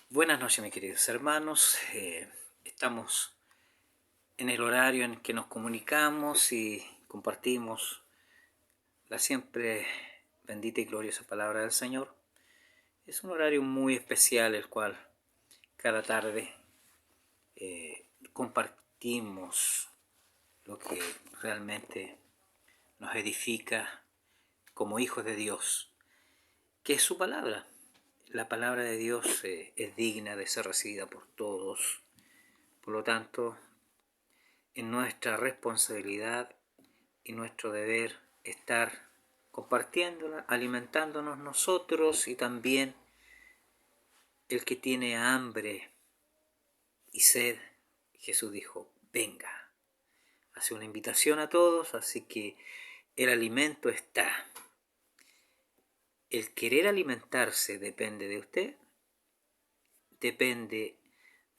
Buenas noches, mis queridos hermanos. Estamos en el horario en que nos comunicamos y compartimos la siempre bendita y gloriosa palabra del Señor. Es un horario muy especial, el cual cada tarde compartimos lo que realmente nos edifica como hijos de Dios, que es su palabra. La palabra de Dios es digna de ser recibida por todos. Por lo tanto, en nuestra responsabilidad y nuestro deber estar compartiéndola, alimentándonos nosotros y también el que tiene hambre y sed. Jesús dijo, venga. Hace una invitación a todos, así que el alimento está. El querer alimentarse depende de usted, depende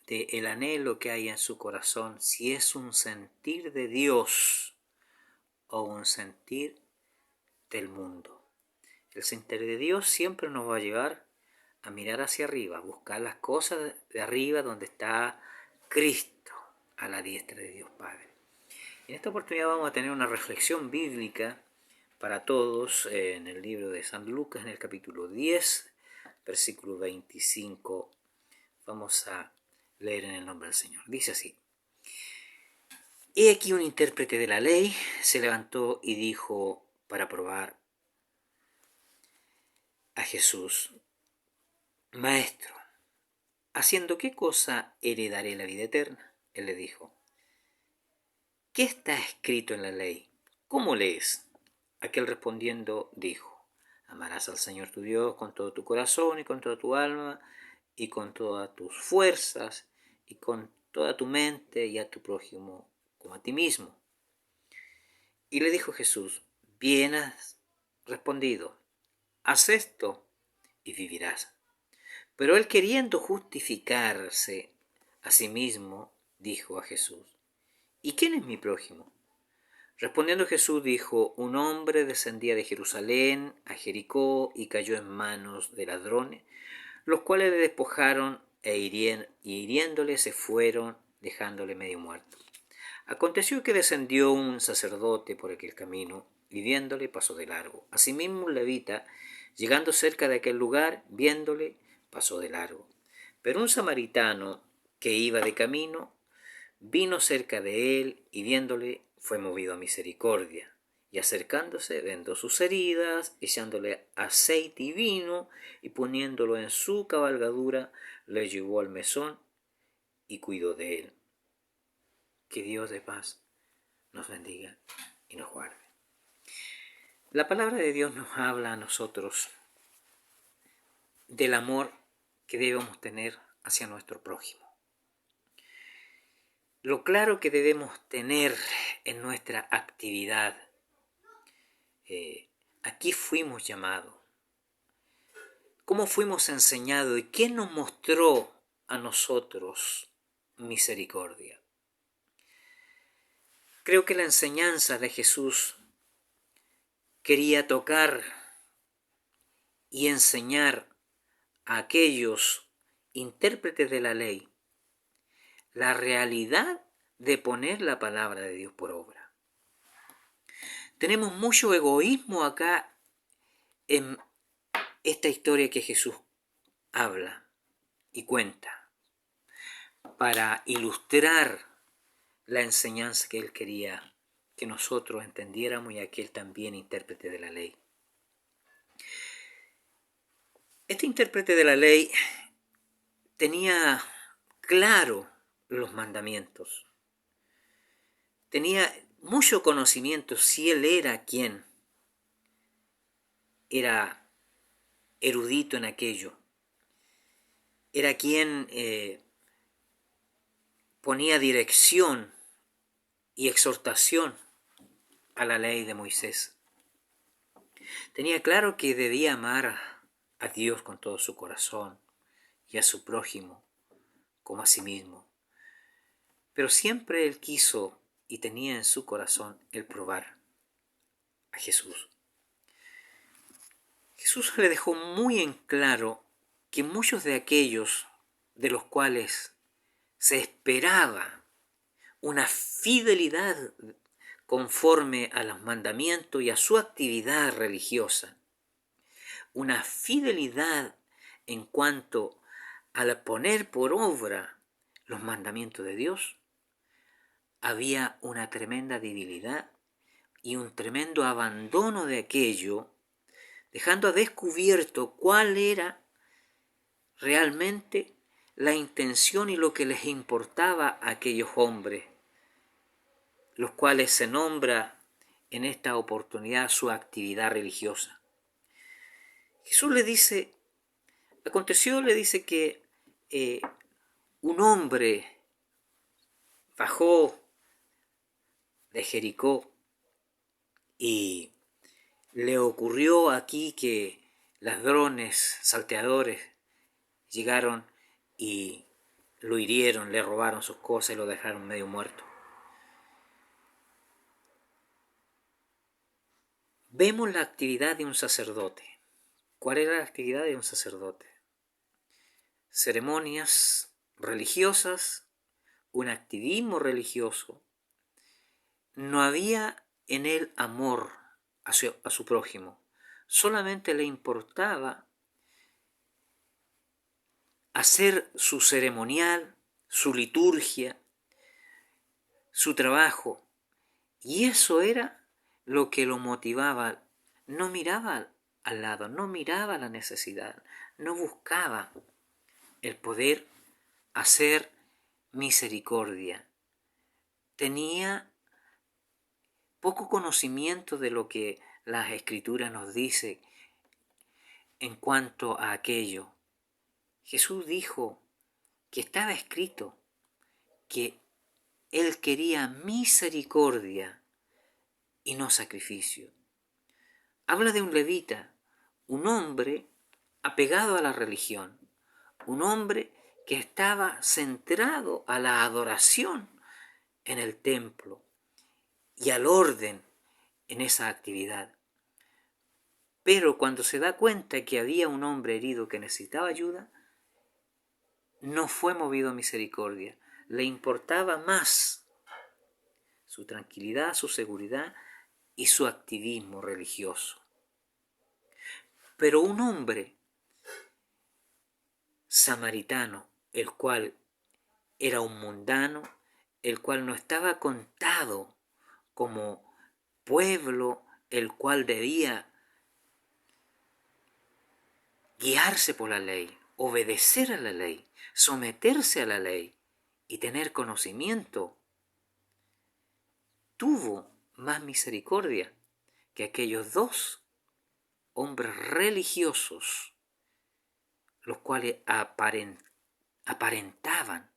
del anhelo que hay en su corazón, si es un sentir de Dios o un sentir del mundo. El sentir de Dios siempre nos va a llevar a mirar hacia arriba, a buscar las cosas de arriba donde está Cristo, a la diestra de Dios Padre. En esta oportunidad vamos a tener una reflexión bíblica para todos en el libro de San Lucas, en el capítulo 10, versículo 25. Vamos a leer en el nombre del Señor. Dice así: He aquí un intérprete de la ley se levantó y dijo para probar a Jesús: Maestro, ¿haciendo qué cosa heredaré la vida eterna? Él le dijo: ¿Qué está escrito en la ley? ¿Cómo lees? Aquel respondiendo dijo: Amarás al Señor tu Dios con todo tu corazón y con toda tu alma y con todas tus fuerzas y con toda tu mente, y a tu prójimo como a ti mismo. Y le dijo Jesús: Bien has respondido, haz esto y vivirás. Pero él, queriendo justificarse a sí mismo, dijo a Jesús: ¿Y quién es mi prójimo? Respondiendo Jesús dijo: Un hombre descendía de Jerusalén a Jericó y cayó en manos de ladrones, los cuales le despojaron y hiriéndole se fueron, dejándole medio muerto. Aconteció que descendió un sacerdote por aquel camino, y viéndole pasó de largo. Asimismo un levita, llegando cerca de aquel lugar, viéndole, pasó de largo. Pero un samaritano que iba de camino, vino cerca de él, y viéndole, fue movido a misericordia. Y acercándose, vendó sus heridas, echándole aceite y vino, y poniéndolo en su cabalgadura, le llevó al mesón y cuidó de él. Que Dios de paz nos bendiga y nos guarde. La palabra de Dios nos habla a nosotros del amor que debemos tener hacia nuestro prójimo. Lo claro que debemos tener en nuestra actividad. Aquí fuimos llamados. ¿Cómo fuimos enseñados y quién nos mostró a nosotros misericordia? Creo que la enseñanza de Jesús quería tocar y enseñar a aquellos intérpretes de la ley la realidad de poner la palabra de Dios por obra. Tenemos mucho egoísmo acá en esta historia que Jesús habla y cuenta para ilustrar la enseñanza que él quería que nosotros entendiéramos, y aquel también intérprete de la ley. Este intérprete de la ley tenía claro los mandamientos, tenía mucho conocimiento si él era quien era erudito en aquello, era quien ponía dirección y exhortación a la ley de Moisés. Tenía claro que debía amar a Dios con todo su corazón y a su prójimo como a sí mismo. Pero siempre él quiso y tenía en su corazón el probar a Jesús. Jesús le dejó muy en claro que muchos de aquellos de los cuales se esperaba una fidelidad conforme a los mandamientos y a su actividad religiosa, una fidelidad en cuanto al poner por obra los mandamientos de Dios, había una tremenda debilidad y un tremendo abandono de aquello, dejando a descubierto cuál era realmente la intención y lo que les importaba a aquellos hombres, los cuales se nombra en esta oportunidad su actividad religiosa. Jesús le dice, le dice que un hombre bajó de Jericó y le ocurrió aquí que ladrones, salteadores, llegaron y lo hirieron, le robaron sus cosas y lo dejaron medio muerto. Vemos la actividad de un sacerdote. ¿Cuál era la actividad de un sacerdote? Ceremonias religiosas, un activismo religioso. No había en él amor a su prójimo. Solamente le importaba hacer su ceremonial, su liturgia, su trabajo. Y eso era lo que lo motivaba. No miraba al lado, no miraba la necesidad, no buscaba el poder hacer misericordia. Tenía poco conocimiento de lo que las Escrituras nos dice en cuanto a aquello. Jesús dijo que estaba escrito que Él quería misericordia y no sacrificio. Habla de un levita, un hombre apegado a la religión, un hombre que estaba centrado a la adoración en el templo y al orden en esa actividad. Pero cuando se da cuenta que había un hombre herido que necesitaba ayuda, no fue movido a misericordia. Le importaba más su tranquilidad, su seguridad y su activismo religioso. Pero un hombre samaritano, el cual era un mundano, el cual no estaba contado como pueblo, el cual debía guiarse por la ley, obedecer a la ley, someterse a la ley y tener conocimiento, tuvo más misericordia que aquellos dos hombres religiosos, los cuales aparentaban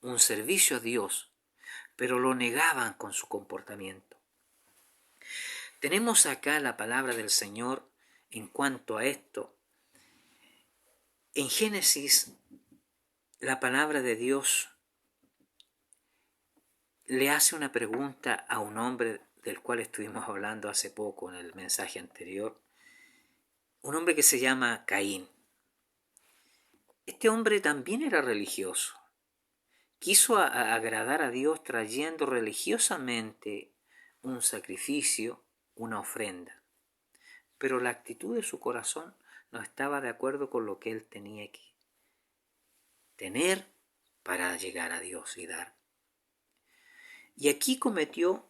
un servicio a Dios, pero lo negaban con su comportamiento. Tenemos acá la palabra del Señor en cuanto a esto. En Génesis, la palabra de Dios le hace una pregunta a un hombre del cual estuvimos hablando hace poco en el mensaje anterior, un hombre que se llama Caín. Este hombre también era religioso. Quiso agradar a Dios trayendo religiosamente un sacrificio, una ofrenda. Pero la actitud de su corazón no estaba de acuerdo con lo que él tenía que tener para llegar a Dios y dar. Y aquí cometió,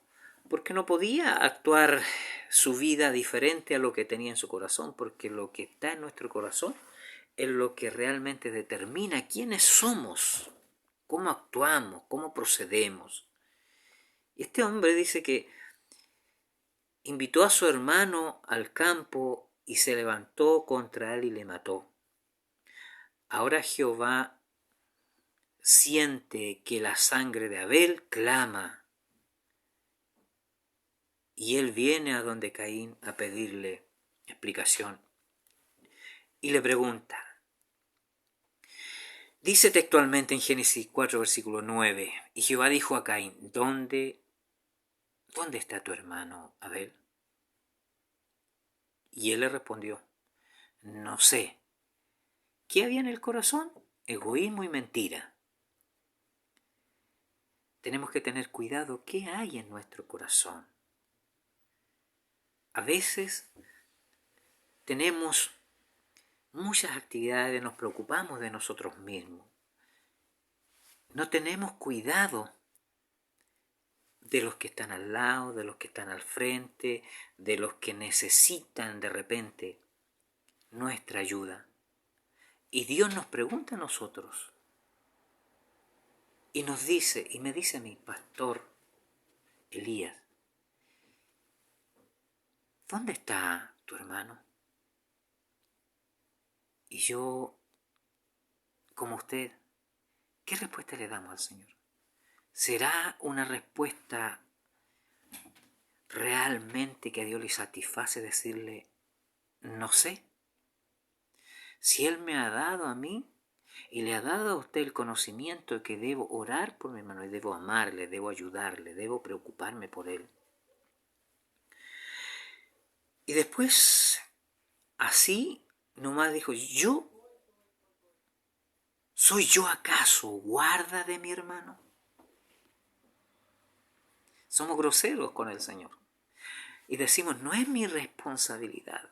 porque no podía actuar su vida diferente a lo que tenía en su corazón, porque lo que está en nuestro corazón es lo que realmente determina quiénes somos, cómo actuamos, cómo procedemos. Y este hombre dice que invitó a su hermano al campo y se levantó contra él y le mató. Ahora Jehová siente que la sangre de Abel clama y él viene a donde Caín a pedirle explicación y le pregunta. Dice textualmente en Génesis 4, versículo 9, y Jehová dijo a Caín, ¿dónde está tu hermano Abel? Y él le respondió, no sé. ¿Qué había en el corazón? egoísmo y mentira. Tenemos que tener cuidado qué hay en nuestro corazón. A veces tenemos muchas actividades, nos preocupamos de nosotros mismos. No tenemos cuidado de los que están al lado, de los que están al frente, de los que necesitan de repente nuestra ayuda. Y Dios nos pregunta a nosotros y nos dice, y me dice a mi pastor Elías, ¿dónde está tu hermano? Y yo, como usted, ¿qué respuesta le damos al Señor? ¿Será una respuesta realmente que a Dios le satisface decirle, no sé? Si Él me ha dado a mí y le ha dado a usted el conocimiento de que debo orar por mi hermano, y debo amarle, debo ayudarle, debo preocuparme por él. Y después, así, nomás dijo, ¿soy yo acaso guarda de mi hermano? Somos groseros con el Señor. Y decimos, no es mi responsabilidad.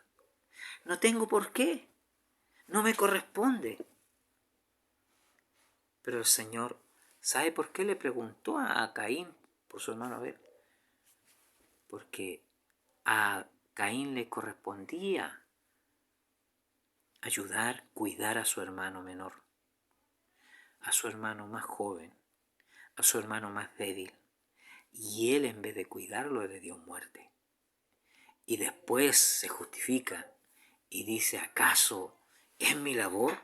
No tengo por qué. No me corresponde. Pero el Señor, ¿sabe por qué le preguntó a Caín por su hermano Abel? Porque a Caín le correspondía ayudar, cuidar a su hermano menor, a su hermano más joven, a su hermano más débil. Y él, en vez de cuidarlo, le dio muerte. Y después se justifica y dice, ¿acaso es mi labor?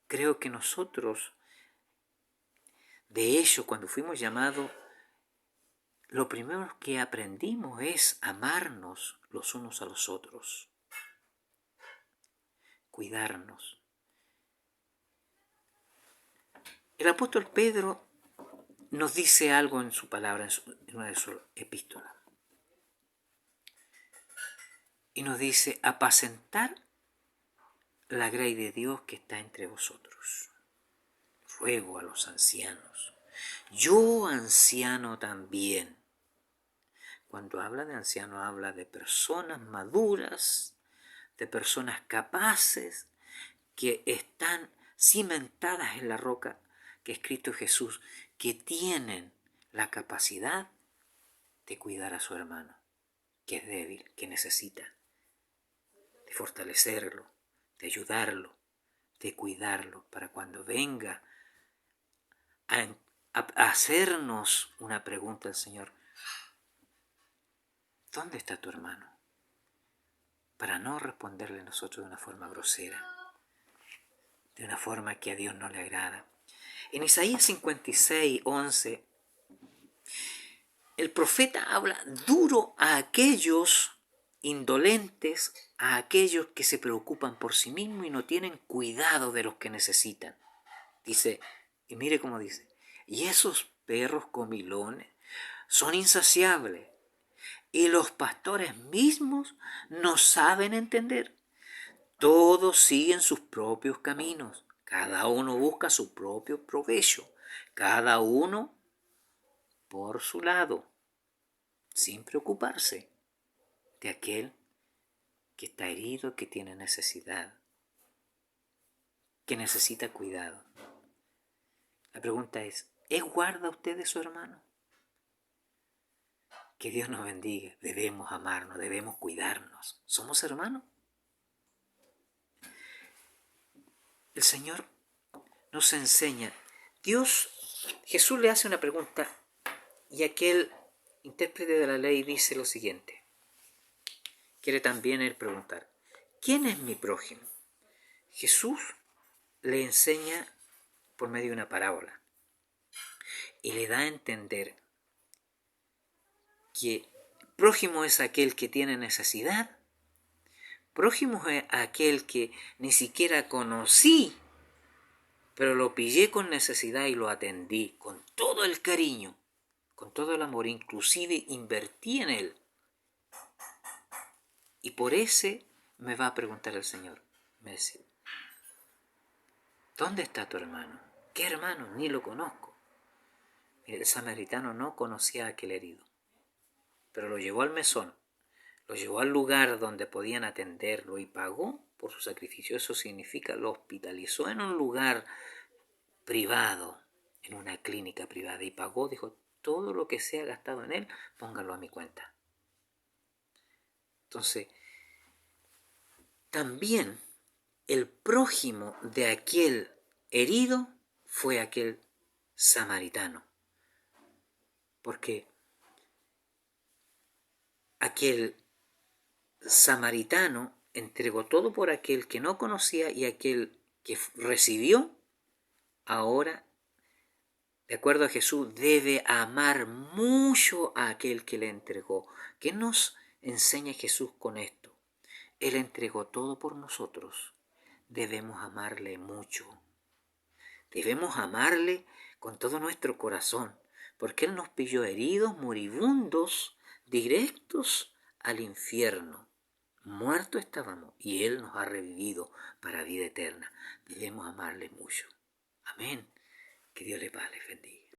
Creo que nosotros, de hecho, cuando fuimos llamados, lo primero que aprendimos es amarnos los unos a los otros, cuidarnos. El apóstol Pedro nos dice algo en su palabra, en una de sus epístolas. Y nos dice, apacentar la grey de Dios que está entre vosotros. Ruego a los ancianos. Yo anciano también. Cuando habla de anciano, habla de personas maduras, de personas capaces, que están cimentadas en la roca que es Cristo Jesús, que tienen la capacidad de cuidar a su hermano, que es débil, que necesita, de fortalecerlo, de ayudarlo, de cuidarlo, para cuando venga a hacernos una pregunta al Señor, ¿dónde está tu hermano? Para no responderle a nosotros de una forma grosera, de una forma que a Dios no le agrada. En Isaías 56, 11, el profeta habla duro a aquellos indolentes, a aquellos que se preocupan por sí mismos y no tienen cuidado de los que necesitan. Dice, y mire cómo dice, y esos perros comilones son insaciables y los pastores mismos no saben entender. Todos siguen sus propios caminos, cada uno busca su propio provecho, cada uno por su lado, sin preocuparse de aquel que está herido, que tiene necesidad, que necesita cuidado. La pregunta es guarda usted de su hermano? Que Dios nos bendiga. Debemos amarnos, debemos cuidarnos. ¿Somos hermanos? El Señor nos enseña. Jesús le hace una pregunta y aquel intérprete de la ley dice lo siguiente. Quiere también él preguntar, ¿quién es mi prójimo? Jesús le enseña por medio de una parábola y le da a entender que prójimo es aquel que tiene necesidad, prójimo es aquel que ni siquiera conocí, pero lo pillé con necesidad y lo atendí con todo el cariño, con todo el amor, inclusive invertí en él. Y por ese me va a preguntar el Señor. Me dice, ¿Dónde está tu hermano? ¿Qué hermano? Ni lo conozco. El samaritano no conocía a aquel herido, pero lo llevó al mesón, lo llevó al lugar donde podían atenderlo y pagó por su sacrificio. Eso significa, lo hospitalizó en un lugar privado, en una clínica privada, y pagó, dijo, todo lo que sea gastado en él, póngalo a mi cuenta. Entonces, también el prójimo de aquel herido fue aquel samaritano, porque aquel samaritano entregó todo por aquel que no conocía, y aquel que recibió, ahora, de acuerdo a Jesús, debe amar mucho a aquel que le entregó. ¿Qué nos enseña Jesús con esto? Él entregó todo por nosotros. Debemos amarle mucho. Debemos amarle con todo nuestro corazón, porque Él nos pilló heridos, moribundos, directos al infierno. Muertos estábamos y Él nos ha revivido para vida eterna. Debemos amarle mucho. Amén. Que Dios les bendiga.